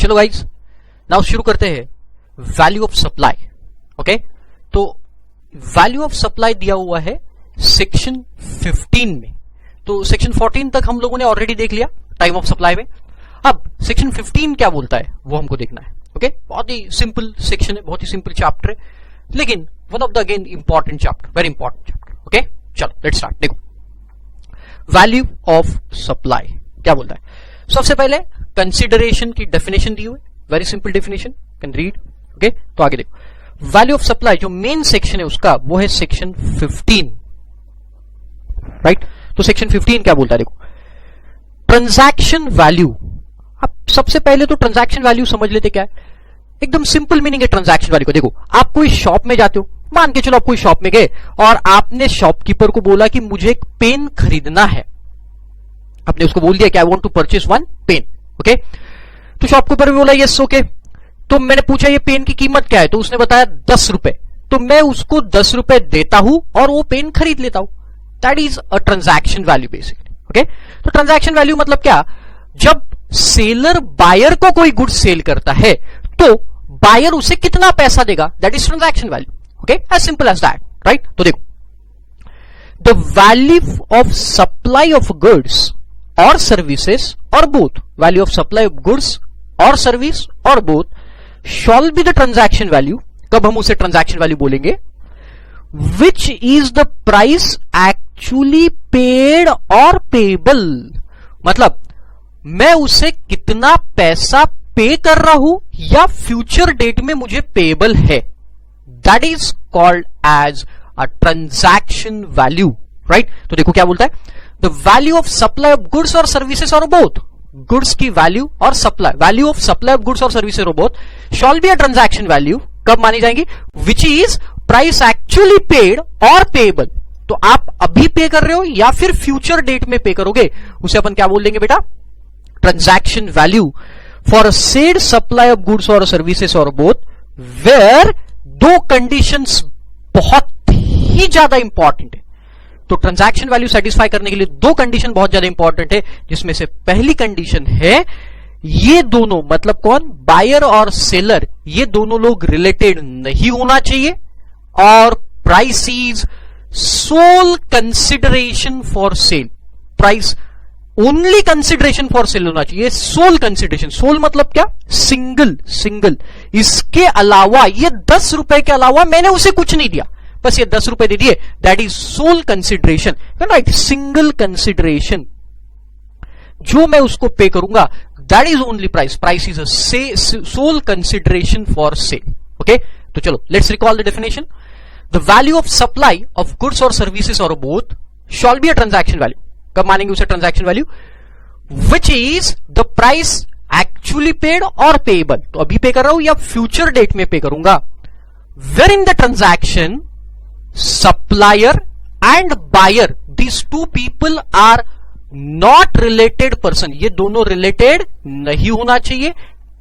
चलो guys, now शुरू करते हैं वैल्यू ऑफ सप्लाई। ओके, तो वैल्यू ऑफ सप्लाई दिया हुआ है सेक्शन 15 में। तो सेक्शन 14 तक हम लोगों ने ऑलरेडी देख लिया टाइम ऑफ सप्लाई में। अब सेक्शन 15 क्या बोलता है वो हमको देखना है। ओके, बहुत ही सिंपल सेक्शन है, बहुत ही सिंपल चैप्टर है, लेकिन one of the again important chapter, very important chapter. Okay, चलो लेट्स स्टार्ट। देखो वैल्यू ऑफ सप्लाई क्या बोलता है। सबसे पहले कंसिडरेशन की डेफिनेशन दी हुई, very simple definition, can read. Okay, तो आगे देखो वैल्यू ऑफ सप्लाई जो मेन सेक्शन है उसका वो है सेक्शन 15, राइट। तो सेक्शन 15 क्या बोलता है, देखो ट्रांजैक्शन वैल्यू। अब सबसे पहले तो ट्रांजैक्शन वैल्यू समझ लेते क्या है, एकदम सिंपल मीनिंग है ट्रांजैक्शन वैल्यू को। देखो आप कोई शॉप में जाते हो, मान के चलो आप कोई शॉप में गए और आपने शॉपकीपर को बोला कि मुझे एक पेन खरीदना है। आपने उसको बोल दिया कि I want to purchase one pen. Okay, तो शॉपकीपर ने बोला यस ओके। तो मैंने पूछा ये पेन की कीमत क्या है, तो उसने बताया 10 रुपए। तो मैं उसको 10 रुपए देता हूं और वो पेन खरीद लेता हूं। That is a transaction value basically. Okay, तो ट्रांजैक्शन वैल्यू मतलब क्या, जब सेलर बायर को कोई गुड्स सेल करता है तो बायर उसे कितना पैसा देगा, that is transaction value. Okay, as simple as that, right. तो देखो the value of supply of goods और सर्विसेज और both, value of supply of goods और सर्विस और both shall be the transaction value. कब हम उसे ट्रांजैक्शन वैल्यू बोलेंगे, which is the price actually paid और पेबल। मतलब मैं उसे कितना पैसा पे कर रहा हूं या फ्यूचर डेट में मुझे पेबल है, that is called as a transaction value, right. तो देखो क्या बोलता है, the value of supply of goods और सर्विसेज और बोथ, गुड्स की वैल्यू और supply, value of supply of goods और सर्विसेज और both shall be a transaction value. कब मानी जाएंगी, which is price actually paid और पेबल। तो आप अभी पे कर रहे हो या फिर फ्यूचर डेट में पे करोगे, उसे अपन क्या बोल देंगे बेटा, transaction value for a said supply of goods और सर्विसेज और बोथ, वेयर दो कंडीशंस बहुत ही ज्यादा इंपॉर्टेंट है। तो ट्रांजैक्शन वैल्यू सेटिस्फाई करने के लिए दो कंडीशन बहुत ज्यादा इंपॉर्टेंट है, जिसमें से पहली कंडीशन है ये दोनों, मतलब कौन, बायर और सेलर, ये दोनों लोग रिलेटेड नहीं होना चाहिए, और price is sole consideration for sale, price only consideration for sale होना चाहिए, सोल कंसिडरेशन। सोल मतलब क्या, सिंगल, सिंगल। इसके अलावा ये 10 रुपए के अलावा मैंने उसे कुछ नहीं दिया, बस ये 10 रुपए दे दिए, that is sole consideration, right, single consideration. जो मैं उसको पे करूंगा that is only price, price is a sole consideration for sale. Okay, तो चलो let's recall the definition. The value of supply of goods और सर्विसेज और both shall be a transaction value. कब मानेंगे उसे transaction value, which is the price actually paid और payable. तो अभी पे कर रहा हूं या फ्यूचर डेट में पे करूंगा, where in the transaction supplier and buyer, these two people are not related person, ये दोनों रिलेटेड नहीं होना चाहिए,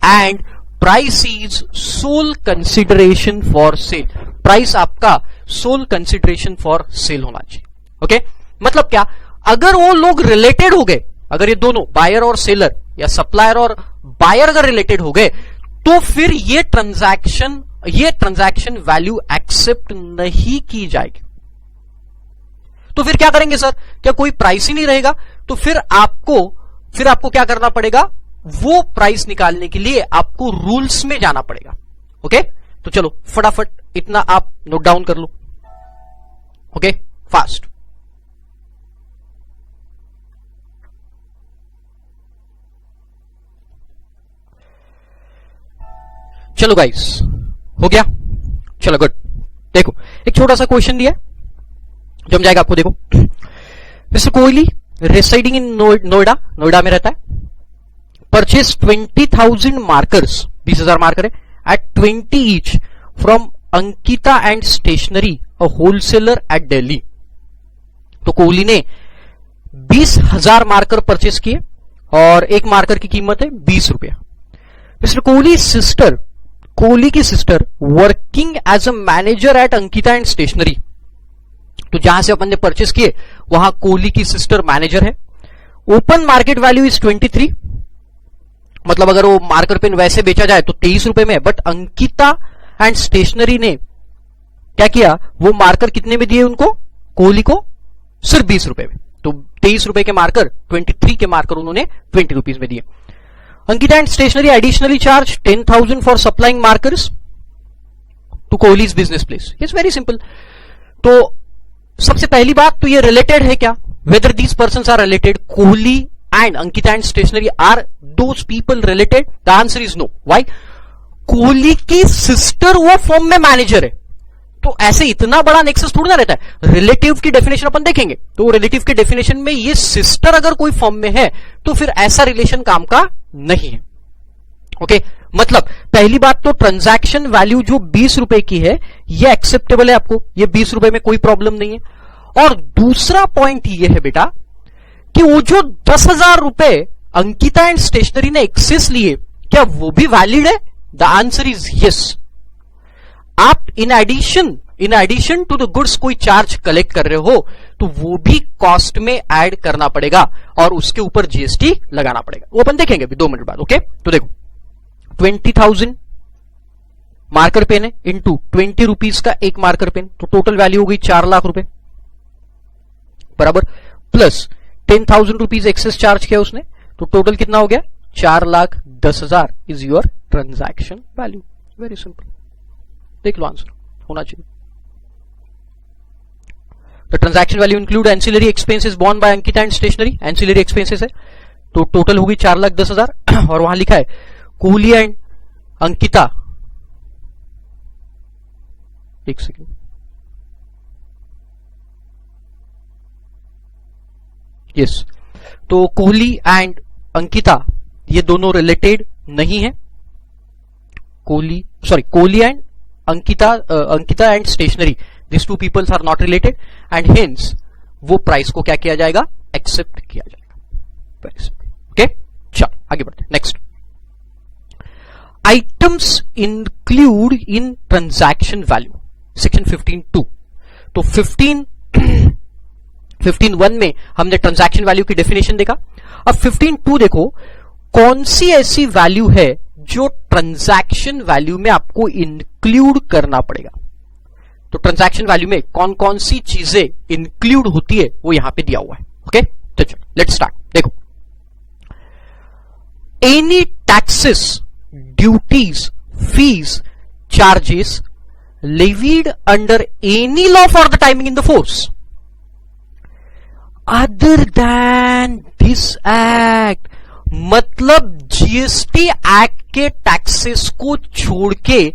and price is sole consideration for sale, price आपका सोल कंसिडरेशन फॉर सेल होना चाहिए। ओके, मतलब क्या, अगर वो लोग रिलेटेड हो गए, अगर ये दोनों बायर और सेलर या सप्लायर और बायर अगर रिलेटेड हो गए, तो फिर ये ट्रांजैक्शन वैल्यू एक्सेप्ट नहीं की जाएगी। तो फिर क्या करेंगे सर, क्या कोई प्राइस ही नहीं रहेगा, तो फिर आपको क्या करना पड़ेगा, वो प्राइस निकालने के लिए आपको रूल्स में जाना पड़ेगा। ओके, तो चलो फटाफट इतना आप नोट डाउन कर लो। Okay, fast. चलो गाइस, हो गया, चलो गुड। देखो एक छोटा सा क्वेश्चन दिया है, जम जाएगा आपको। देखो, mister Kohli residing in Noida, Noida में रहता है, परचेज 20,000 मार्कर्स, 20,000 मार्कर है, at 20 each from Ankita and stationery, a wholesaler at Delhi. तो कोहली ने 20,000 मार्कर परचेज किए और एक मार्कर की कीमत है 20 रुपया। मिस्टर कोहली की sister working as a manager at Ankita and stationery, तो जहां से अपन ने परचेस किए वहां कोहली की सिस्टर मैनेजर है। ओपन मार्केट वैल्यू इज 23 मतलब अगर वो मार्कर पेन वैसे बेचा जाए तो 23 रुपए में, बट अंकिता एंड स्टेशनरी ने क्या किया, वो मार्कर कितने में दिए उनको, कोहली को सिर्फ 20 रुपए में। तो 23 रुपए के मार्कर 23 के मार्कर उन्होंने 20 रुपीज में दिए। Ankita and stationery additionally charge 10,000 for supplying markers to Kohli's business place. It's very simple. तो सबसे पहली बात तो ये रिलेटेड है क्या, whether these persons are related, Kohli and Ankita and stationery, are those people related? The answer is no. Why? Kohli की sister वो फॉर्म में मैनेजर है, तो ऐसे इतना बड़ा नेक्सस थोड़ा ना रहता है। रिलेटिव की डेफिनेशन अपन देखेंगे, तो रिलेटिव के डेफिनेशन में ये सिस्टर अगर कोई फॉर्म में है तो फिर ऐसा रिलेशन काम का नहीं है। ओके, मतलब पहली बात तो ट्रांजैक्शन वैल्यू जो 20 रुपए की है ये एक्सेप्टेबल है आपको, ये 20 रुपए में कोई प्रॉब्लम नहीं है। और दूसरा पॉइंट ये है बेटा कि वो जो 10,000 रुपए अंकिता एंड स्टेशनरी ने एक्सेस लिए, क्या वो भी वैलिड है? The answer is yes. आप in addition to the goods कोई चार्ज कलेक्ट कर रहे हो तो वो भी कॉस्ट में ऐड करना पड़ेगा और उसके ऊपर जीएसटी लगाना पड़ेगा। वो अपन देखेंगे अभी 2 मिनट बाद। ओके, तो देखो 20,000 मार्कर पेन है इंटू 20 रुपीज का एक मार्कर पेन, तो टोटल वैल्यू हो गई 4 लाख रुपए बराबर, प्लस 10,000 रुपीज एक्सेस चार्ज किया उसने, तो टोटल कितना हो गया 4,10,000 is your transaction value. Very simple, देख लो आंसर होना चाहिए। The transaction value include ancillary expenses borne by Ankita and stationery, ancillary expenses है तो टोटल होगी 4,10,000 और वहां लिखा है कोहली एंड अंकिता, एक सेकेंड, यस, तो कोहली एंड अंकिता ये दोनों रिलेटेड नहीं है। Kohli and Ankita and stationery, this 2 peoples are not related and hence वो प्राइस को क्या किया जाएगा, एक्सेप्ट किया जाएगा। Very simple. ओके, चलो आगे बढ़ते हैं। Next, items include in transaction value, section 15(2). तो 15(1) में हमने ट्रांजैक्शन वैल्यू की डेफिनेशन देखा। अब 15(2) देखो कौन सी ऐसी वैल्यू है जो ट्रांजैक्शन वैल्यू में आपको इंक्लूड करना पड़ेगा। तो ट्रांजैक्शन वैल्यू में कौन कौन सी चीजें इंक्लूड होती है वो यहां पे दिया हुआ है। ओके, तो चलो लेट्स स्टार्ट। देखो, any taxes, duties, fees, charges levied under any law for the timing in the force other than this act, मतलब जीएसटी एक्ट के टैक्सेस को छोड़ के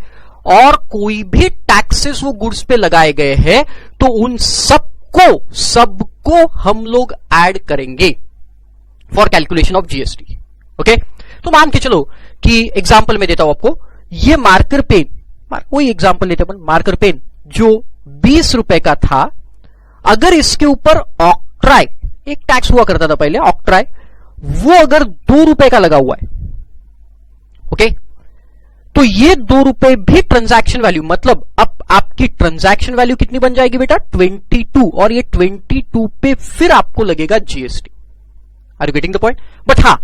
और कोई भी टैक्सेस वो गुड्स पे लगाए गए हैं तो उन सबको हम लोग ऐड करेंगे for calculation of GST. Okay, तो मान के चलो कि एग्जांपल में देता हूं आपको, ये मार्कर पेन, वही एग्जांपल लेते अपन, मार्कर पेन जो 20 रुपए का था, अगर इसके ऊपर ऑक्ट्राई, एक टैक्स हुआ करता था पहले ऑक्ट्राई, वो अगर 2 रुपए का लगा हुआ है, ओके, तो ये 2 रुपए भी ट्रांजैक्शन वैल्यू, मतलब अब आपकी ट्रांजैक्शन वैल्यू कितनी बन जाएगी बेटा 22, और ये 22 पे फिर आपको लगेगा GST. Are you getting the point? But हां,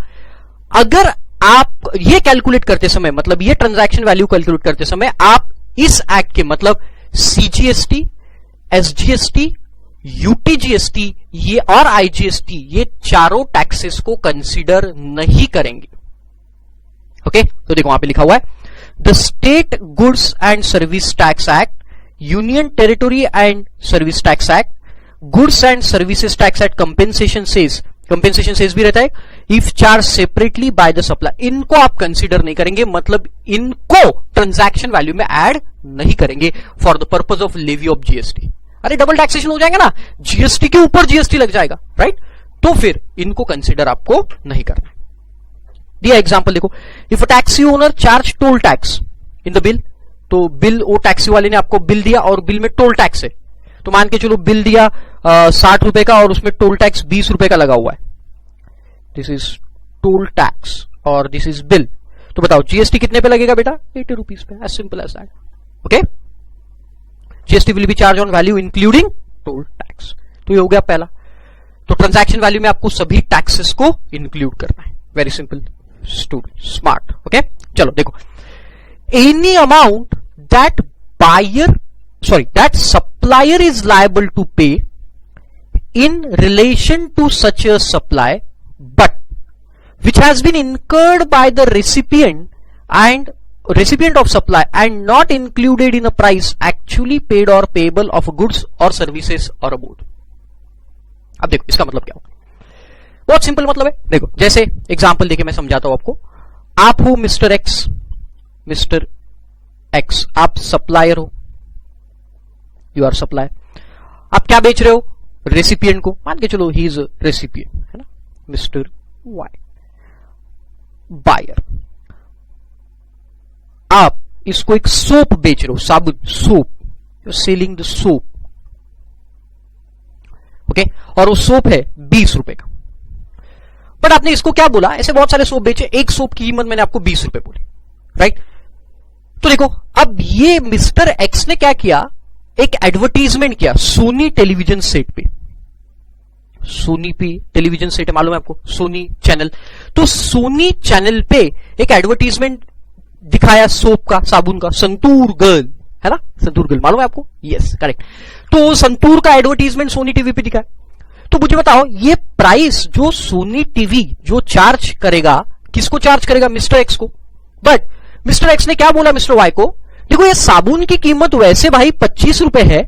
अगर आप ये कैलकुलेट करते समय, मतलब ये ट्रांजैक्शन वैल्यू कैलकुलेट करते समय आप इस एक्ट के मतलब सीजीएसटी, एसजीएसटी, यूटीजीएसटी ये और आईजीएसटी, ये चारों टैक्सेस को कंसीडर नहीं करेंगे। ओके, तो देखो वहां पे लिखा हुआ है the state goods and service tax act, union territory and service tax act, goods and services tax act, compensation says भी रहता है, if charge separately by the supply, इनको आप कंसीडर नहीं करेंगे, मतलब इनको ट्रांजैक्शन वैल्यू में ऐड नहीं करेंगे for the purpose of levy of GST. अरे डबल टैक्सेशन हो जाएगा ना, जीएसटी के ऊपर जीएसटी लग जाएगा, राइट? तो फिर इनको कंसीडर आपको नहीं करना। दिया एग्जांपल देखो, if a taxi owner charge toll tax in the bill, तो बिल वो टैक्सी वाले ने आपको बिल दिया और बिल में टोल टैक्स है, तो मान के चलो बिल दिया 60 रुपए का और उसमें टोल टैक्स 20 रुपए का लगा हुआ है, दिस इज टोल टैक्स और दिस इज बिल, तो बताओ जीएसटी कितने पे लगेगा बेटा 80 रुपीज पे, as simple as that. Okay, GST will be charge on value including toll tax, तो ये हो गया पहला। तो ट्रांजैक्शन वैल्यू में आपको सभी टैक्सेस को इंक्लूड करना है, very simple, student smart. Okay, चलो देखो, any amount that that supplier is liable to pay in relation to such a supply, but which has been incurred by the recipient of supply and not included in a price actually paid or payable of goods or services or a both। अब देखो इसका मतलब क्या होगा, बहुत simple मतलब है। देखो जैसे एग्जांपल देखिए, मैं समझाता हूं आपको। आप हो मिस्टर एक्स, आप सप्लायर हो, यू आर सप्लायर। आप क्या बेच रहे हो, रेसिपिएंट को, मान के चलो ही इज रेसिपिएंट, है ना, मिस्टर वाई। बायर, आप इसको एक सोप बेच रहे हो, साबुन, soap, you are selling the soap. Okay, और वो सोप है 20 रुपए का, बट आपने इसको क्या बोला, ऐसे बहुत सारे सोप बेचे, एक सोप की कीमत मैंने आपको 20 रुपए बोली, राइट। तो देखो अब ये मिस्टर एक्स ने क्या किया, एक एडवर्टीजमेंट किया सोनी टेलीविजन सेट पे। सोनी पे टेलीविजन सेट है, मालूम है आपको, सोनी चैनल। तो सोनी चैनल पे एक एडवर्टीजमेंट दिखाया सोप का, साबुन का, संतूर गर्ल, है ना, संतूर गर्ल, मालूम है आपको, यस करेक्ट। तो संतूर का एडवर्टीजमेंट सोनी टीवी पे दिखाया। तो मुझे बताओ, ये प्राइस जो सोनी टीवी जो चार्ज करेगा, किसको चार्ज करेगा, मिस्टर एक्स को। बट मिस्टर एक्स ने क्या बोला मिस्टर वाई को, देखो ये साबुन की कीमत वैसे भाई 25 रुपए है,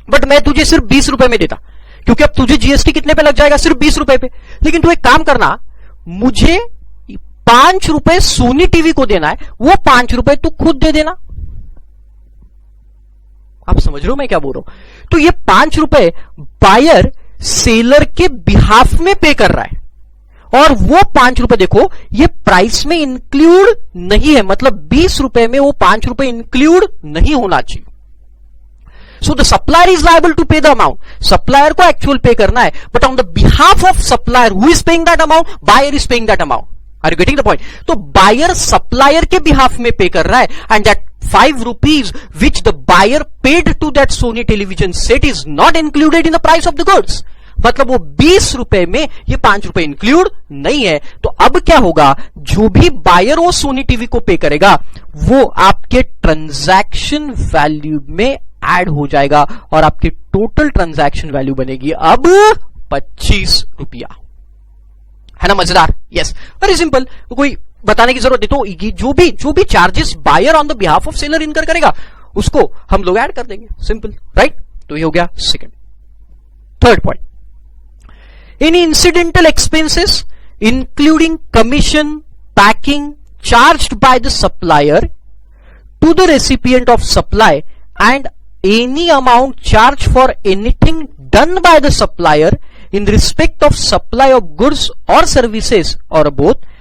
बट मैं तुझे सिर्फ 20 रुपए में देता, क्योंकि अब तुझे जीएसटी कितने पे लग जाएगा, सिर्फ 20 रुपए पे। लेकिन तू एक काम करना, मुझे 5 रुपए सोनी टीवी को देना है, वो 5 रुपए तू खुद दे देना। आप समझ रहे हो मैं क्या बोल रहा हूं। तो ये 5 रुपए बायर सेलर के बिहाफ में पे कर रहा है, और वो 5 रुपए देखो ये प्राइस में इंक्लूड नहीं है, मतलब 20 रुपए में वो 5 रुपए इंक्लूड नहीं होना चाहिए। So the supplier is liable to pay the amount, supplier को एक्चुअल पे करना है, but on the behalf of supplier who is paying that amount, buyer is paying that amount. Are you getting the point. तो buyer supplier के behalf में pay कर रहा है, and that 5 rupees which the buyer paid to that Sony television set is not included in the price of the goods। मतलब वो 20 रुपए में ये 5 रुपए इंक्लूड नहीं है। तो अब क्या होगा, जो भी बायर वो सोनी टीवी को पे करेगा वो आपके ट्रांजैक्शन वैल्यू में ऐड हो जाएगा, और आपकी टोटल ट्रांजैक्शन वैल्यू बनेगी अब 25 रुपया। है ना मजेदार, यस, वेरी सिंपल। कोई बताने की जरूरत नहीं। तो जो भी charges buyer on the behalf of seller incur करेगा उसको हम लोग ऐड कर देंगे, सिंपल, राइट। तो ये हो गया second. Third point, any incidental expenses including commission, packing charged by the supplier to the recipient of supply, and any amount charge for anything done by the supplier in respect of supply of goods और services और both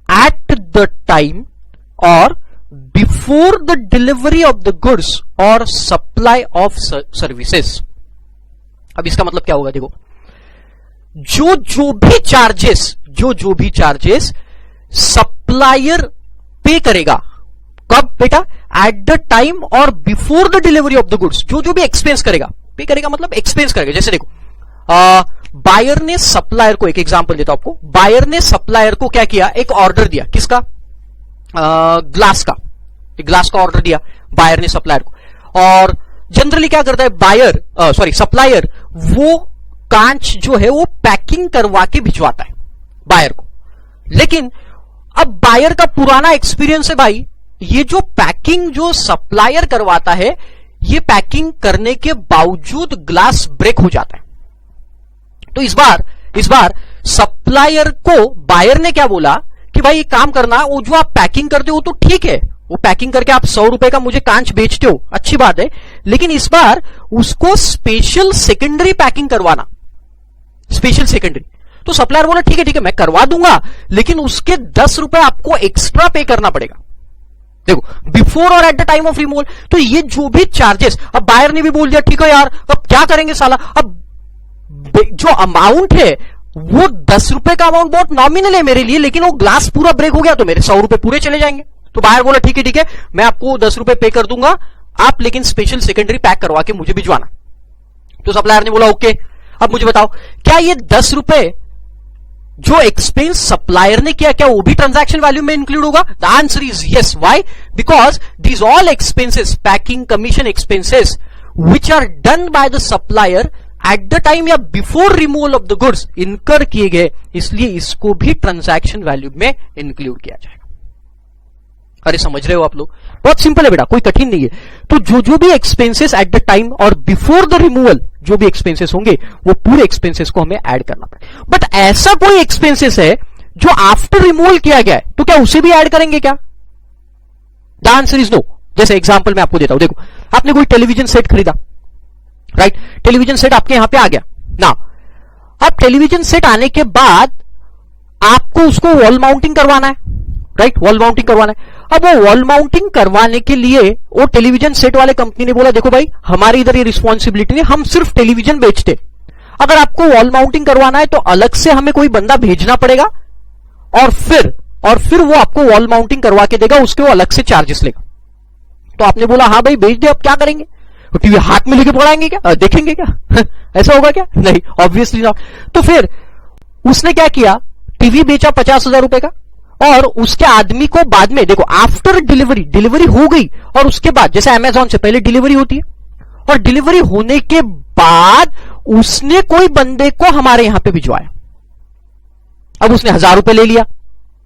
at the time or before the delivery of the goods or supply of services। अब इसका मतलब क्या होगा, देखो जो भी चार्जेस सप्लायर पे करेगा, कब बेटा, एट द टाइम और before the delivery of the goods, जो भी एक्सपेंस करेगा, पे करेगा मतलब एक्सपेंस करेगा। जैसे देखो बायर ने सप्लायर को, एक एग्जांपल देता हूं आपको, बायर ने सप्लायर को क्या किया, एक ऑर्डर दिया, किसका, ग्लास का, एक ग्लास का ऑर्डर दिया बायर ने सप्लायर को। और जनरली क्या करता है सप्लायर, वो कांच जो है वो पैकिंग करवा के भिजवाता है बायर को। लेकिन अब बायर का पुराना एक्सपीरियंस है भाई, ये जो पैकिंग जो सप्लायर करवाता है, ये पैकिंग करने के बावजूद ग्लास ब्रेक हो जाता है। तो इस बार सप्लायर को बायर ने क्या बोला कि भाई एक काम करना, वो जो आप पैकिंग करते हो तो ठीक है, वो पैकिंग करके आप 100 रुपए का मुझे कांच बेचते हो, अच्छी बात है, लेकिन इस बार उसको स्पेशल सेकेंडरी पैकिंग करवाना, स्पेशल सेकेंडरी। तो सप्लायर बोला ठीक है मैं करवा दूंगा, लेकिन उसके 10 रुपए आपको एक्स्ट्रा पे करना पड़ेगा। देखो बिफोर और at the time of removal. तो ये जो भी चार्जेस, अब बायर ने भी बोल दिया ठीक है यार, अब क्या करेंगे साला, अब जो अमाउंट है वो 10 रुपए का अमाउंट बहुत नॉमिनल है मेरे लिए, लेकिन वो ग्लास पूरा ब्रेक हो गया तो मेरे 100 रुपए पूरे चले जाएंगे। तो बायर बोला ठीक है मैं आपको 10 रुपए पे कर दूंगा, आप लेकिन स्पेशल सेकेंडरी पैक करवा के मुझे भिजवाना। तो सप्लायर ने बोला ओके। अब मुझे बताओ, क्या ये 10 रुपए जो एक्सपेंस सप्लायर ने किया क्या वो भी ट्रांजैक्शन वैल्यू में इंक्लूड होगा? The answer is yes. Why? Because these all expenses, packing, commission expenses which are done by the supplier at the time या before removal of the goods incur किए गए, इसलिए इसको भी ट्रांजैक्शन वैल्यू में include किया जाएगा. अरे समझ रहे हो आप लोग? बहुत सिंपल है बेटा, कोई कठिन नहीं है. तो जो भी एक्सपेंसेस एट द टाइम और बिफोर द रिमूवल जो भी एक्सपेंसेस होंगे वो पूरे एक्सपेंसेस को हमें ऐड करना पड़ेगा. बट ऐसा कोई एक्सपेंसेस है जो आफ्टर रिमूवल किया गया है तो क्या उसे भी ऐड करेंगे क्या? The answer is no. जैसे एग्जांपल मैं आपको देता हूं. देखो, आपने कोई टेलीविजन सेट खरीदा, राइट? टेलीविजन सेट आपके यहां पे आ गया ना. अब टेलीविजन सेट आने के बाद आपको उसको वॉल माउंटिंग करवाना है, राइट? वॉल माउंटिंग करवाना है. अब वो वॉल माउंटिंग करवाने के लिए वो टेलीविजन सेट वाले कंपनी ने बोला देखो भाई हमारी इधर ये रिस्पॉन्सिबिलिटी नहीं, हम सिर्फ टेलीविजन बेचते, अगर आपको वॉल माउंटिंग करवाना है तो अलग से हमें कोई बंदा भेजना पड़ेगा और फिर वो आपको वॉल माउंटिंग करवा के देगा, उसके वो अलग से चार्जेस लेगा. तो आपने बोला हाँ भाई भेज दे, अब क्या करेंगे? टीवी हाथ में लेके पढ़ाएंगे क्या? देखेंगे क्या? ऐसा होगा क्या? नहीं, ऑब्वियसली नॉट. तो फिर उसने क्या किया, टीवी बेचा 50,000 रुपए का और उसके आदमी को बाद में, देखो आफ्टर डिलीवरी हो गई और उसके बाद जैसे अमेजॉन से पहले डिलीवरी होती है और डिलीवरी होने के बाद उसने कोई बंदे को हमारे यहां पे भिजवाया. अब उसने 1,000 रुपए ले लिया,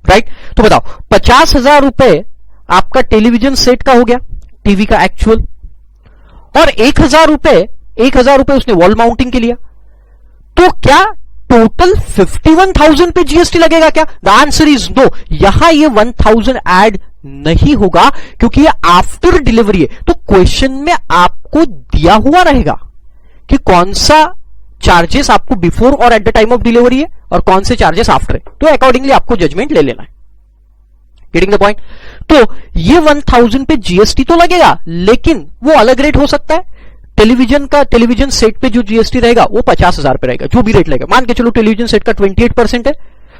राइट? तो बताओ 50,000 रुपए आपका टेलीविजन सेट का हो गया, टीवी का एक्चुअल, और 1,000 रुपए उसने वॉल माउंटिंग के लिया. तो क्या टोटल 51,000 पे जीएसटी लगेगा क्या? The answer is no. यहां ये 1,000 ऐड नहीं होगा क्योंकि ये आफ्टर डिलीवरी है. तो क्वेश्चन में आपको दिया हुआ रहेगा कि कौन सा चार्जेस आपको बिफोर और at the time of delivery है और कौन से चार्जेस आफ्टर है. तो अकॉर्डिंगली आपको जजमेंट ले लेना है. Getting the point? तो ये 1,000 पे जीएसटी तो लगेगा लेकिन वो अलग रेट हो सकता है. टेलीविजन सेट पे जो जीएसटी रहेगा वो 50,000 पे रहेगा, जो भी रेट लगेगा. मान के चलो टेलीविजन सेट का 28% है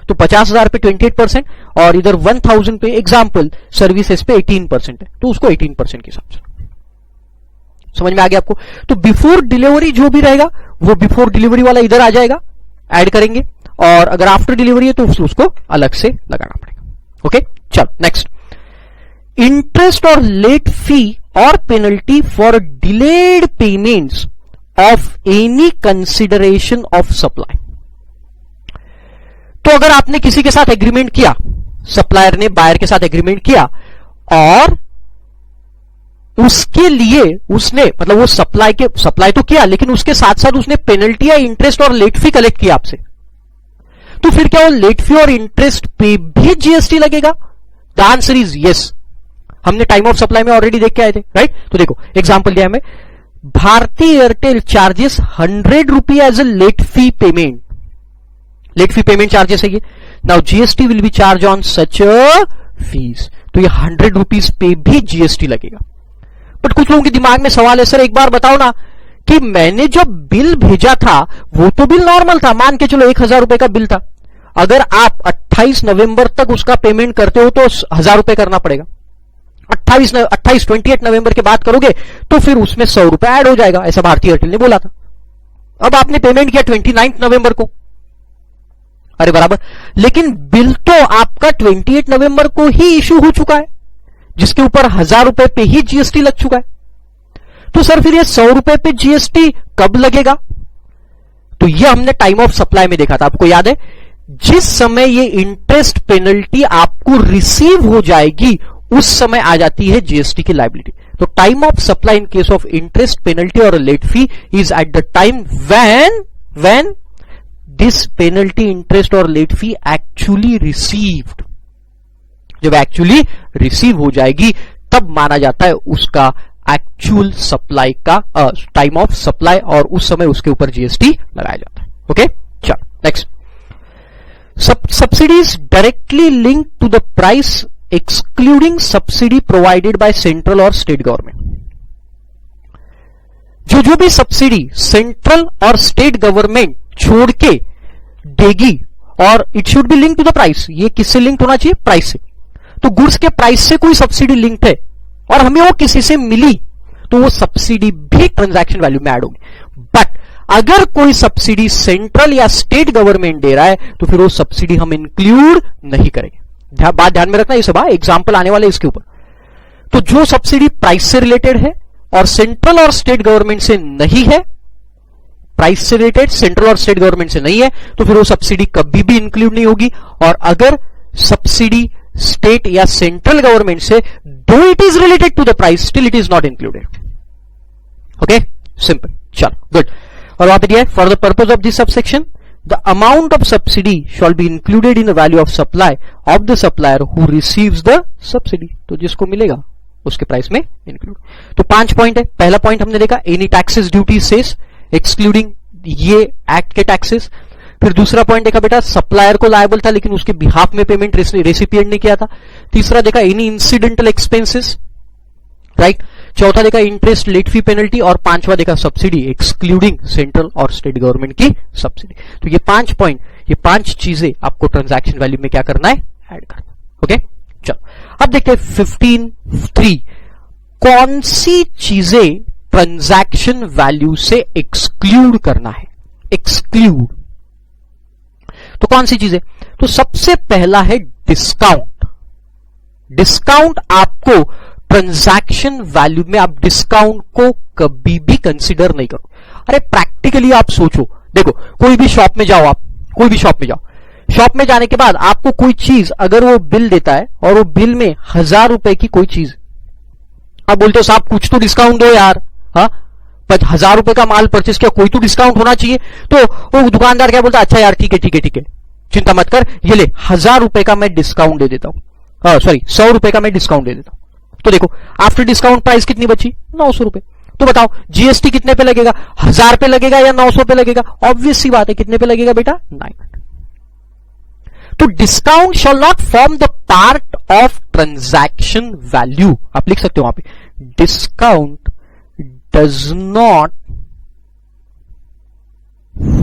तो 50,000 पे 28% और इधर 1,000 पे एग्जाम्पल सर्विसेज पे 18% है तो उसको 18% के हिसाब से. समझ में आ गया आपको? तो बिफोर डिलीवरी जो भी रहेगा वो बिफोर डिलीवरी वाला इधर आ जाएगा, ऐड करेंगे, और अगर आफ्टर डिलीवरी है तो उसको अलग से लगाना पड़ेगा. ओके, चलो नेक्स्ट. इंटरेस्ट और लेट फी और penalty for delayed payments of any consideration of supply. तो अगर आपने किसी के साथ एग्रीमेंट किया, सप्लायर ने बायर के साथ एग्रीमेंट किया और उसके लिए उसने मतलब वो सप्लाई तो किया लेकिन उसके साथ साथ उसने पेनल्टी या इंटरेस्ट और लेट फी कलेक्ट किया आपसे, तो फिर क्या वो लेट फी और इंटरेस्ट पे भी जीएसटी लगेगा? The answer is yes. हमने टाइम ऑफ सप्लाई में ऑलरेडी देख के आए थे, राइट? तो देखो एग्जांपल दिया हमें, Bharti Airtel charges 100 rupee as a late fee payment. Late fee payment charges है ये. Now GST will be charge on such fees. तो ये 100 रुपीज पे भी जीएसटी लगेगा. बट कुछ लोगों के दिमाग में सवाल है, सर एक बार बताओ ना कि मैंने जो बिल भेजा था वो तो बिल नॉर्मल था, मान के चलो 1,000 रुपए का बिल था, अगर आप 28 नवंबर तक उसका पेमेंट करते हो तो 1,000 रुपए करना पड़ेगा. 28 नवंबर के बाद करोगे तो फिर उसमें 100 रुपए ऐड हो जाएगा, ऐसा भारतीय एयरटेल ने बोला था. अब आपने पेमेंट किया 29 नवंबर को, अरे बराबर, लेकिन बिल तो आपका 28 नवंबर को ही इश्यू हो चुका है जिसके ऊपर 1,000 रुपए पे ही जीएसटी लग चुका है. तो सर फिर ये 100 रुपए पे जीएसटी कब लगेगा? तो ये हमने टाइम ऑफ सप्लाई में देखा था, आपको याद है? जिस समय ये इंटरेस्ट पेनल्टी आपको रिसीव हो जाएगी उस समय आ जाती है जीएसटी की लायबिलिटी. तो time of supply in case of interest penalty और late fee is at the time when this penalty, interest और लेट फी एक्चुअली रिसीव्ड. जब एक्चुअली रिसीव हो जाएगी तब माना जाता है उसका एक्चुअल सप्लाई का टाइम ऑफ सप्लाई और उस समय उसके ऊपर जीएसटी लगाया जाता है. ओके, चलो next. Subsidies directly link to the price excluding subsidy provided by central और स्टेट गवर्नमेंट. जो भी सब्सिडी सेंट्रल और स्टेट गवर्नमेंट छोड़ के देगी और it should be link to the price. ये किससे लिंक होना चाहिए? प्राइस से. तो गुड्स के प्राइस से कोई सब्सिडी लिंक्ड है और हमें वो किसी से मिली तो वो सब्सिडी भी ट्रांजैक्शन वैल्यू में ऐड होगी. बट अगर कोई सब्सिडी सेंट्रल या स्टेट गवर्नमेंट दे रहा है तो फिर वो सब्सिडी हम इंक्लूड नहीं करेंगे। बात ध्यान में रखना, ये सब एग्जाम्पल आने वाले इसके ऊपर। तो जो सब्सिडी प्राइस से रिलेटेड है और सेंट्रल और स्टेट गवर्नमेंट से नहीं है, प्राइस से रिलेटेड सेंट्रल और स्टेट गवर्नमेंट से नहीं है, तो फिर वो सब्सिडी कभी भी इंक्लूड नहीं होगी। और अगर सब्सिडी स्टेट या सेंट्रल गवर्नमेंट से, though it is related to the price, still it is not included. Okay, simple. चलो गुड। और वहां पे दिया है for the purpose of this subsection the amount of subsidy shall be included in the value of supply of the supplier who receives the subsidy. तो जिसको मिलेगा उसके प्राइस में इंक्लूड। तो 5 पॉइंट है। पहला पॉइंट हमने देखा any taxes duty cess excluding ये एक्ट के टैक्सेस। फिर दूसरा पॉइंट देखा बेटा सप्लायर को लायबल था लेकिन उसके बिहाफ में पेमेंट रेसिपिएंट ने किया था। तीसरा देखा एनी इंसिडेंटल एक्सपेंसेस, राइट। चौथा देखा इंटरेस्ट, लेट फी, पेनल्टी। और पांचवा देखा सब्सिडी एक्सक्लूडिंग सेंट्रल और स्टेट गवर्नमेंट की सब्सिडी। तो ये 5 पॉइंट, ये 5 चीजें आपको ट्रांजैक्शन वैल्यू में क्या करना है, ऐड करना। ओके, चलो अब देखते हैं 15(3) कौन सी चीजें ट्रांजैक्शन वैल्यू से एक्सक्लूड करना है। एक्सक्लूड तो कौन सी चीजें? तो सबसे पहला है डिस्काउंट। डिस्काउंट आपको ट्रांजैक्शन वैल्यू में, आप डिस्काउंट को कभी भी कंसीडर नहीं करो। अरे प्रैक्टिकली आप सोचो, देखो कोई भी शॉप में जाओ, आप कोई भी शॉप में जाओ, शॉप में जाने के बाद आपको कोई चीज अगर वो बिल देता है और वो बिल में 1000 रुपए की कोई चीज, आप बोलते हो साहब कुछ तो डिस्काउंट दो यार, हाँ 1000 रुपए का माल परचेस किया, कोई तो डिस्काउंट होना चाहिए। तो वो दुकानदार क्या बोलता है, अच्छा यार ठीक है ठीक है ठीक है, चिंता मत कर, ये ले 1000 रुपए का मैं डिस्काउंट दे देता हूं, सॉरी 100 रुपए का मैं डिस्काउंट दे देता हूं। तो देखो आफ्टर डिस्काउंट प्राइस कितनी बची, 900 रुपए। तो बताओ जीएसटी कितने पे लगेगा, 1000 पे लगेगा या 900 पे लगेगा? ऑब्वियस सी बात है, कितने पे लगेगा बेटा, 900। तो discount shall not form the part of transaction value. आप लिख सकते हो वहां पे, discount does not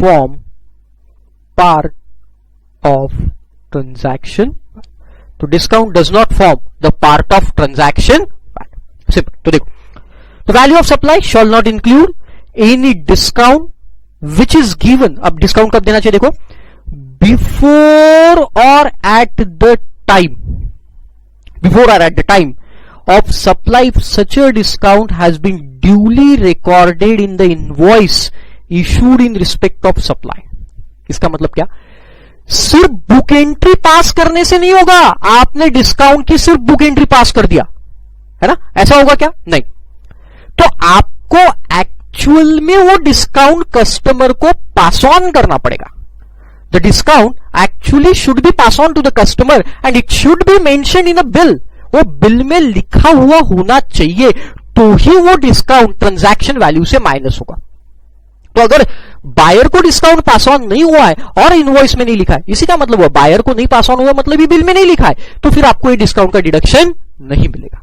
form part of transaction. तो discount does not form the part of transaction value. Simple. तो देखो the value of supply shall not include any discount which is given. अब डिस्काउंट कब देना चाहिए, देखो बिफोर और at the time, before और at the time of supply such a discount has been duly recorded in the invoice issued in respect of supply। इसका मतलब क्या, सिर्फ बुक एंट्री पास करने से नहीं होगा, आपने डिस्काउंट की सिर्फ बुक एंट्री पास कर दिया है ना, ऐसा होगा क्या, नहीं। तो आपको एक्चुअल में वो डिस्काउंट कस्टमर को पास ऑन करना पड़ेगा। The discount actually should be pass on to the customer and it should be mentioned in a bill. वो बिल में लिखा हुआ होना चाहिए, तो ही वो डिस्काउंट ट्रांजैक्शन वैल्यू से माइनस होगा। तो अगर बायर को डिस्काउंट पास ऑन नहीं हुआ है और इनवॉइस में नहीं लिखा है, इसी का मतलब हुआ बायर को नहीं पास ऑन हुआ, मतलब ही बिल में नहीं लिखा है, तो फिर आपको ये डिस्काउंट का डिडक्शन नहीं मिलेगा।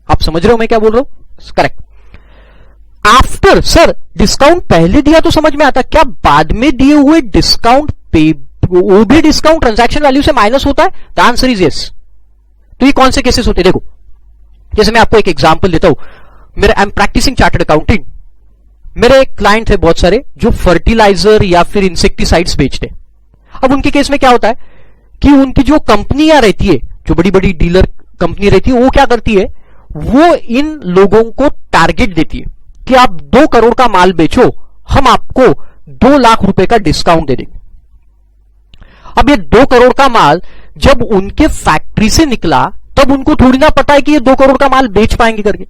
आप समझ रहे हो मैं क्या बोल रहा हूं, करेक्ट। आफ्टर, सर डिस्काउंट पहले दिया तो समझ में आता, क्या बाद में दिए हुए डिस्काउंट पे वो भी डिस्काउंट ट्रांजैक्शन वैल्यू से माइनस होता है? The answer is yes. तो ये कौन से केसेस होते हैं, देखो जैसे मैं आपको एक एग्जांपल देता हूं। मेरे I am practising chartered accounting, मेरे क्लाइंट है बहुत सारे जो फर्टिलाइजर या फिर इंसेक्टिसाइड्स बेचते हैं। अब उनके केस में क्या होता है कि उनकी जो कंपनियां रहती है, जो बड़ी बड़ी डीलर कंपनी रहती है, वो क्या करती है, वो इन लोगों को टारगेट देती है कि आप 2 करोड़ का माल बेचो, हम आपको 2 लाख रुपए का डिस्काउंट दे देंगे। अब ये 2 करोड़ का माल जब उनके फैक्ट्री से निकला तब उनको थोड़ी ना पता है कि ये 2 करोड़ का माल बेच पाएंगे करके।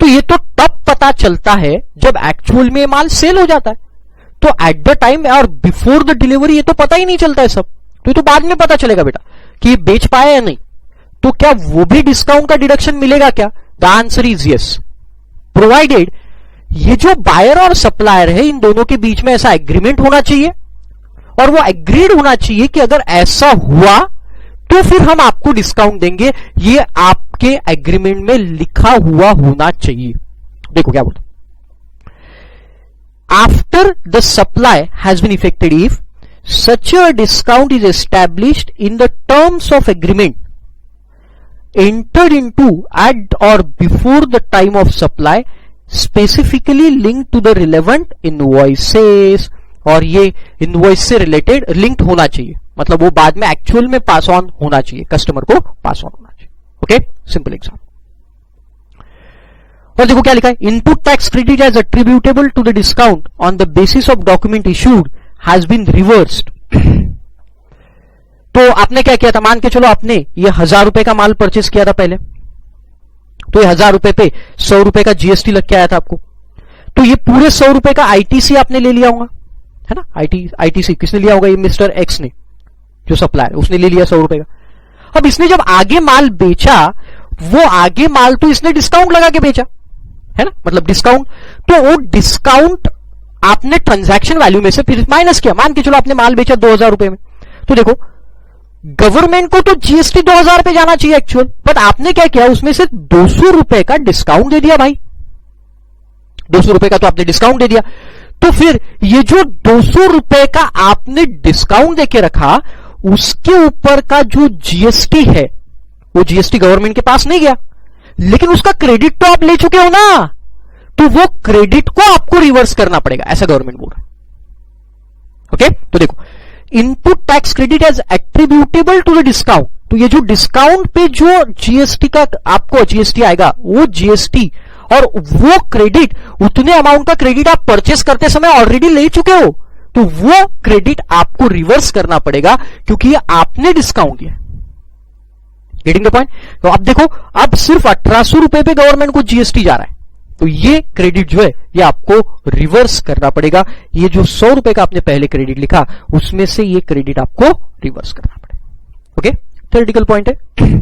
तो ये तो तब पता चलता है जब एक्चुअल में माल सेल हो जाता है। तो एट द टाइम और बिफोर द डिलीवरी ये तो पता ही नहीं चलता है सब, तो ये तो बाद में पता चलेगा बेटा कि ये बेच पाया या नहीं। तो क्या वो भी डिस्काउंट का डिडक्शन मिलेगा क्या? The answer is yes, provided ये जो बायर और सप्लायर है इन दोनों के बीच में ऐसा एग्रीमेंट होना चाहिए और वो एग्रीड होना चाहिए कि अगर ऐसा हुआ तो फिर हम आपको डिस्काउंट देंगे, ये आपके एग्रीमेंट में लिखा हुआ होना चाहिए। देखो क्या बोलते, after the supply has been effected if such a discount is established in the terms of agreement entered into at or before the time of supply, specifically link to the relevant invoices, और ये invoice से related linked होना चाहिए, मतलब वो बाद में actual में पास ऑन होना चाहिए, कस्टमर को पास ऑन होना चाहिए। Okay, simple example. और देखो क्या लिखा है, input tax credit as attributable to the discount on the basis of document issued has been reversed. तो आपने क्या किया था, मान के चलो आपने ये 1000 रुपए का माल परचेस किया था पहले, तो ये 1000 रुपए पे 100 रुपए का जीएसटी लग के आया था आपको, तो ये पूरे 100 रुपए का आईटीसी आपने ले लिया होगा, है ना। आईटीसी किसने लिया होगा, ये मिस्टर एक्स ने, जो सप्लायर, उसने ले लिया 100 रुपए का। अब इसने जब आगे माल बेचा, वो आगे माल तो इसने डिस्काउंट लगा के बेचा, है ना, मतलब डिस्काउंट, तो वो डिस्काउंट आपने ट्रांजैक्शन वैल्यू में से फिर माइनस किया। मान के चलो आपने माल बेचा 2000 रुपए में, तो देखो गवर्नमेंट को तो जीएसटी 2000 पे जाना चाहिए एक्चुअल, बट आपने क्या किया, उसमें से 200 रुपए का डिस्काउंट दे दिया भाई, 200 रुपए का तो आपने डिस्काउंट दे दिया। तो फिर ये जो 200 रुपए का आपने डिस्काउंट देके रखा, उसके ऊपर का जो जीएसटी है, वो जीएसटी गवर्नमेंट के पास नहीं गया, लेकिन उसका क्रेडिट तो आप ले चुके हो ना, तो वो क्रेडिट को आपको रिवर्स करना पड़ेगा, ऐसा गवर्नमेंट बोल रहा है। ओके, तो देखो input tax credit as attributable to the discount, तो ये जो डिस्काउंट पे जो जीएसटी का आपको जीएसटी आएगा, वो जीएसटी और वो क्रेडिट, उतने अमाउंट का क्रेडिट आप परचेस करते समय ऑलरेडी ले चुके हो, तो वो क्रेडिट आपको रिवर्स करना पड़ेगा, क्योंकि ये आपने डिस्काउंट दिया। Getting the point. तो अब देखो, अब सिर्फ 1800 रुपए पे गवर्नमेंट को जीएसटी जा रहा है, तो ये क्रेडिट जो है ये आपको रिवर्स करना पड़ेगा। ये जो 100 रुपए का आपने पहले क्रेडिट लिखा, उसमें से ये क्रेडिट आपको रिवर्स करना पड़ेगा। ओके, थ्योरेटिकल पॉइंट है।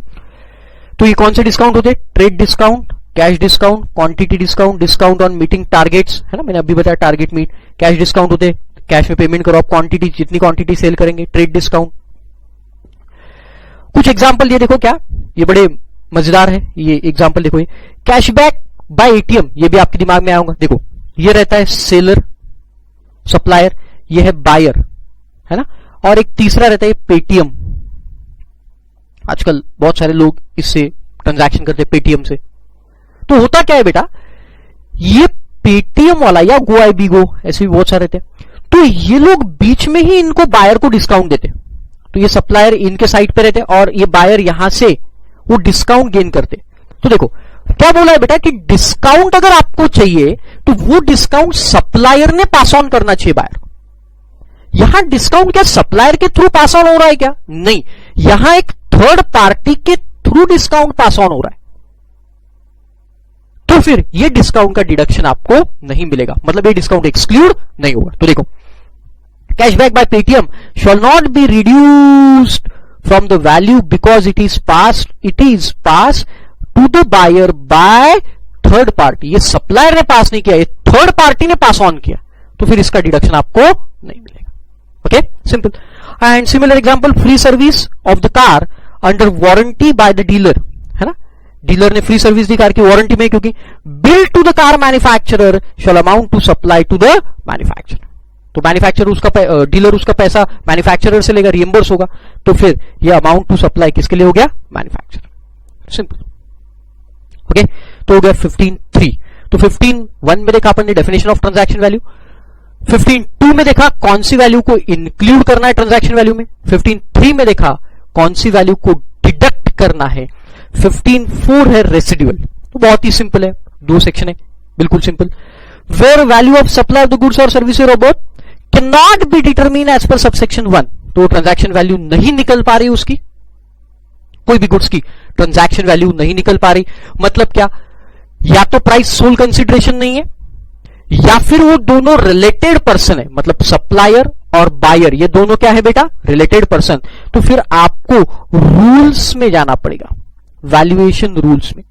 तो ये कौन से डिस्काउंट होते हैं, trade discount, cash discount, quantity discount, discount on meeting targets, है ना, मैंने अभी बताया टारगेट मीट। कैश डिस्काउंट होते हैं, कैश में पेमेंट करो आप क्वांटिटी, जितनी क्वांटिटी सेल करेंगे। ट्रेड डिस्काउंट, कुछ एग्जांपल ये देखो, क्या ये बड़े मजेदार है ये एग्जांपल देखो। ये कैशबैक बाय एटीएम, ये भी आपके दिमाग में आऊंगा। देखो ये रहता है सेलर सप्लायर, ये है बायर, है ना, और एक तीसरा रहता है पेटीएम। आजकल बहुत सारे लोग इससे ट्रांजैक्शन करते हैं, पेटीएम से। तो होता क्या है बेटा, ये पेटीएम वाला या गो आई बी गो, ऐसे भी बहुत सारे रहते हैं, तो ये लोग बीच में ही इनको बायर को डिस्काउंट देते हैं। तो ये सप्लायर इनके साइड पे रहते और ये बायर यहां से वो डिस्काउंट गेन करते। तो देखो क्या बोला है बेटा कि डिस्काउंट अगर आपको चाहिए तो वो डिस्काउंट सप्लायर ने पास ऑन करना चाहिए बायर को। यहां डिस्काउंट क्या सप्लायर के थ्रू पास ऑन हो रहा है क्या? नहीं, यहां एक थर्ड पार्टी के थ्रू डिस्काउंट पास ऑन हो रहा है। तो फिर ये डिस्काउंट का डिडक्शन आपको नहीं मिलेगा, मतलब ये डिस्काउंट एक्सक्लूड नहीं होगा। तो देखो cashback by Paytm shall not be reduced from the value because it is passed to the buyer by third party। ये सप्लायर ने पास नहीं किया, ये थर्ड पार्टी ने पास ऑन किया, तो फिर इसका डिडक्शन आपको नहीं मिलेगा। Okay, simple. And similar example, free service of the car under warranty by the dealer, है ना, डीलर ने फ्री सर्विस दी कार की वारंटी में, क्योंकि bill to the car manufacturer shall amount to supply to the manufacturer. तो manufacturer उसका dealer उसका पैसा मैन्युफैक्चरर से लेगा, रिएम्बर्स होगा, तो फिर ये अमाउंट टू सप्लाई किसके लिए हो गया? मैन्युफैक्चरर। सिंपल। ओके, तो हो गया 15(3). तो 15(1) में देखा अपन ने डेफिनेशन ऑफ ट्रांजैक्शन वैल्यू, 15(2) में देखा कौन सी वैल्यू को इंक्लूड करना है ट्रांजैक्शन वैल्यू में, 15(3) में देखा कौन सी वैल्यू को डिडक्ट करना है, 15(4) है रेसिडुअल। तो बहुत ही सिंपल है, दो सेक्शन है, बिल्कुल सिंपल। Where value of supply of the goods और सर्विसेज और both can not be determin as per subsection 1। तो ट्रांजैक्शन वैल्यू नहीं निकल पा रही उसकी, कोई भी गुड्स की ट्रांजैक्शन वैल्यू नहीं निकल पा रही। मतलब क्या, या तो प्राइस सोल कंसिडरेशन नहीं है, या फिर वो दोनों रिलेटेड पर्सन है, मतलब सप्लायर और बायर ये दोनों क्या है बेटा? Related person. तो फिर आपको रूल्स में जाना पड़ेगा, वैल्यूएशन रूल्स में,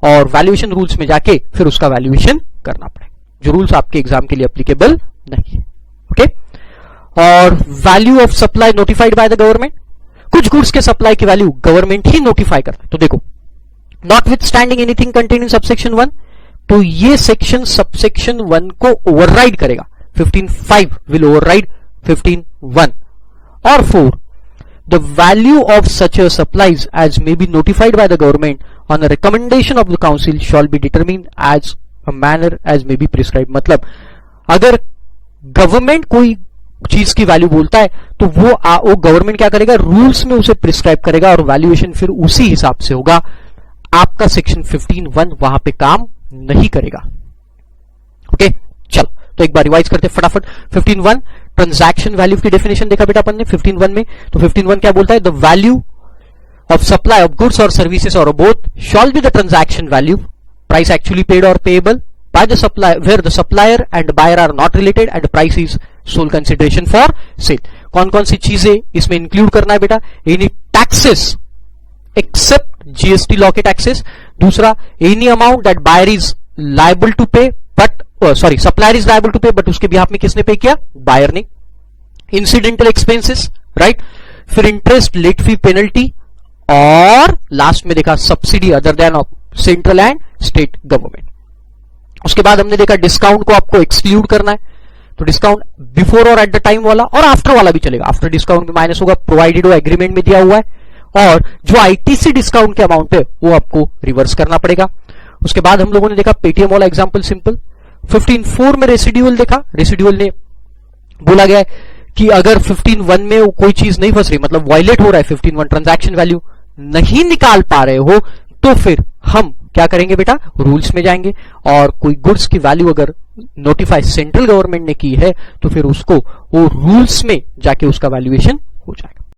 और वैल्यूएशन रूल्स में जाके फिर उसका वैल्यूएशन करना पड़ेगा, जो रूल्स आपके एग्जाम के लिए एप्लीकेबल नहीं है। ओके, और value of supply notified by the government, कुछ गुड्स के सप्लाई की वैल्यू गवर्नमेंट ही नोटिफाई करता है। तो देखो notwithstanding anything contained in subsection 1, तो ये सेक्शन सबसेक्शन 1 को ओवरराइड करेगा। 15(5) विल ओवरराइड 15(1). और 4, the value of such supplies as may be notified by the government on a recommendation of the council shall be determined as a manner as may be prescribe. मतलब अगर government कोई चीज की value बोलता है तो वो गवर्नमेंट क्या करेगा, रूल्स में उसे प्रिस्क्राइब करेगा और वैल्यूएशन फिर उसी हिसाब से होगा। आपका सेक्शन 15(1) वहां पे काम नहीं करेगा। ओके, चलो तो एक बार रिवाइज करते फटाफट। 15(1) ट्रांजैक्शन वैल्यू की डेफिनेशन देखा बेटा अपन ने 15(1) में। तो 15(1) क्या बोलता है, the value of supply of goods और सर्विसेज और both shall be the transaction value, price actually paid और payable by the supplier where the supplier and buyer are not related and price is sole consideration for sale। कौन कौन सी चीजें इसमें include करना है बेटा, any taxes except GST law के taxes. दूसरा, any amount that buyer is liable to pay but supplier is liable to pay but उसके बिहाफ में किसने पे किया, बायर ने। Incidental expenses, right. फिर इंटरेस्ट, लेट फी, पेनल्टी, और last में देखा subsidy other than of central and state government. उसके बाद हमने देखा डिस्काउंट को आपको एक्सक्लूड करना है, तो डिस्काउंट बिफोर और एट द टाइम वाला और आफ्टर वाला भी चलेगा। आफ्टर डिस्काउंट में माइनस होगा प्रोवाइडेड वो एग्रीमेंट में दिया हुआ है, और जो आईटीसी डिस्काउंट के अमाउंट पे वो आपको रिवर्स करना पड़ेगा। उसके बाद हम लोगों ने देखा पेटीएम वाला एग्जांपल सिंपल। 15(4) में रेसिडुअल देखा, रेसिडुअल ने बोला गया है कि अगर 15(1) में कोई चीज नहीं फंस रही, मतलब वायलेट हो रहा है 15(1) ट्रांजैक्शन वैल्यू नहीं निकाल पा रहे हो, तो फिर हम क्या करेंगे बेटा, रूल्स में जाएंगे और कोई गुड्स की वैल्यू अगर नोटिफाई सेंट्रल गवर्नमेंट ने की है तो फिर उसको वो रूल्स में जाके उसका वैल्यूएशन हो जाएगा।